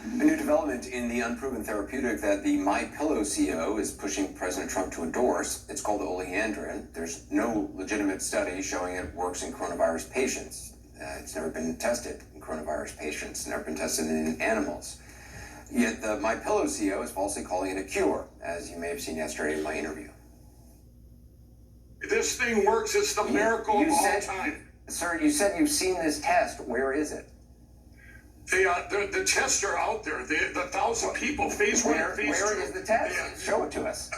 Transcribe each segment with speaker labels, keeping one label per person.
Speaker 1: A new development in the unproven therapeutic that the MyPillow CEO is pushing President Trump to endorse. It's called oleandrin. There's no legitimate study showing it works in coronavirus patients. It's never been tested in coronavirus patients, never been tested in animals. Yet the MyPillow CEO is falsely calling it a cure, as you may have seen yesterday in my interview.
Speaker 2: This thing works. It's the miracle of all time.
Speaker 1: Sir, you said you've seen this test. Where is it?
Speaker 2: The tests are out there. The 1,000 people, phase 1 and phase 2.
Speaker 1: Where is the test? Show it to us.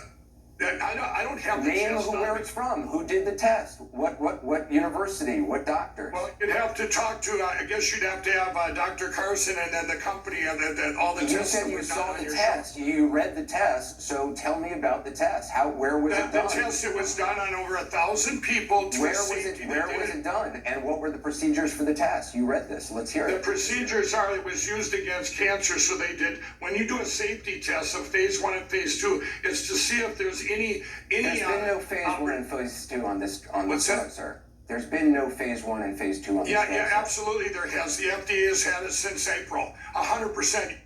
Speaker 2: I don't have the
Speaker 1: name
Speaker 2: test.
Speaker 1: Where it's from. Who did the test? What university? What doctors?
Speaker 2: Well, you'd have to talk to. I guess you'd have to have Dr. Carson and then the company and all the tests.
Speaker 1: You said you saw the test. You read the test. So tell me about the test. Where was it done?
Speaker 2: The test, it was done on over 1,000 people.
Speaker 1: Where was it done? And what were the procedures for the test? You read this. Let's hear it.
Speaker 2: The procedures are it was used against cancer. So they did when you do a safety test of phase 1 and phase 2, it's to see if there's any.
Speaker 1: There's been no phase 1 and phase 2 on this drug, sir. There's been no phase 1 and phase 2 on this drug.
Speaker 2: Yeah, absolutely there has. The FDA has had it since April, 100%.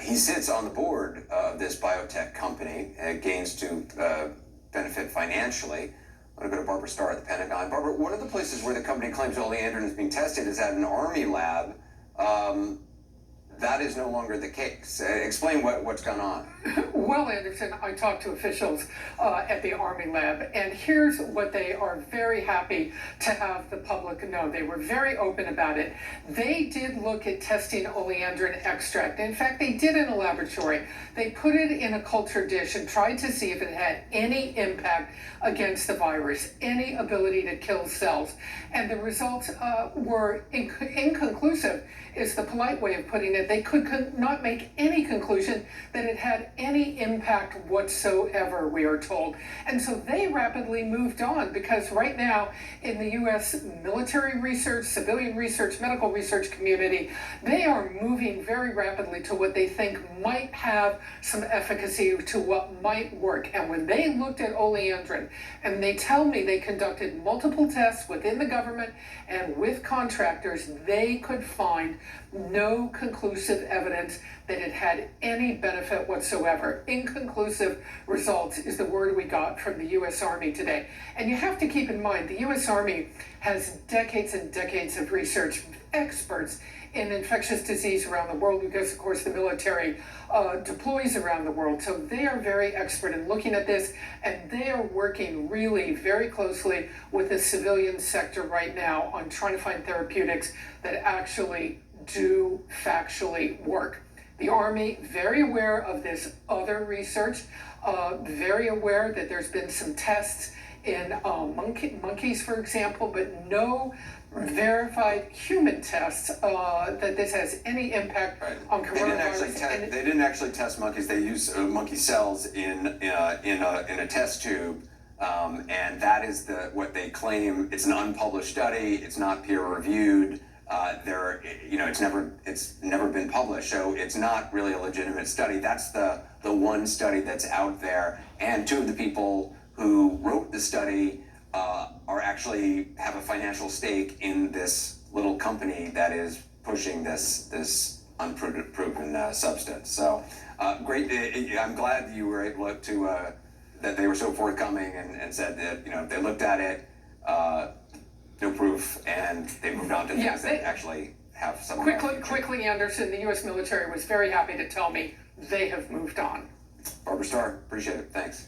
Speaker 1: He sits on the board of this biotech company. It gains to benefit financially. I want to go to Barbara Starr at the Pentagon. Barbara, one of the places where the company claims oleandrin is being tested is at an Army lab. That is no longer the case. Explain what's gone on.
Speaker 3: Well, Anderson, I talked to officials at the Army lab, and here's what they are very happy to have the public know. They were very open about it. They did look at testing oleandrin extract. In fact, they did in a laboratory. They put it in a culture dish and tried to see if it had any impact against the virus, any ability to kill cells. And the results were inconclusive, is the polite way of putting it. They could not make any conclusion that it had any impact whatsoever, we are told. And so they rapidly moved on, because right now in the U.S. military research, civilian research, medical research community, they are moving very rapidly to what they think might have some efficacy, to what might work. And when they looked at oleandrin, and they tell me they conducted multiple tests within the government and with contractors, they could find no conclusive evidence that it had any benefit whatsoever. Inconclusive results is the word we got from the U.S. Army today. And you have to keep in mind, the U.S. Army has decades and decades of research, experts in infectious disease around the world, because, of course, the military deploys around the world. So they are very expert in looking at this, and they are working really very closely with the civilian sector right now on trying to find therapeutics that actually do factually work. The Army, very aware of this other research, very aware that there's been some tests in monkeys, for example, but no verified human tests that this has any impact on coronavirus.
Speaker 1: They didn't actually test monkeys. They used monkey cells in a test tube, and that is what they claim. It's an unpublished study. It's not peer reviewed. It's never been published, so it's not really a legitimate study. That's the one study that's out there, and two of the people who wrote the study are actually have a financial stake in this little company that is pushing this unproven substance. So great. I'm glad you were able to that they were so forthcoming and said that they looked at it. No proof, and they moved on to things that actually have some.
Speaker 3: Quickly, Anderson, the U.S. military was very happy to tell me they have moved on.
Speaker 1: Barbara Starr, appreciate it. Thanks.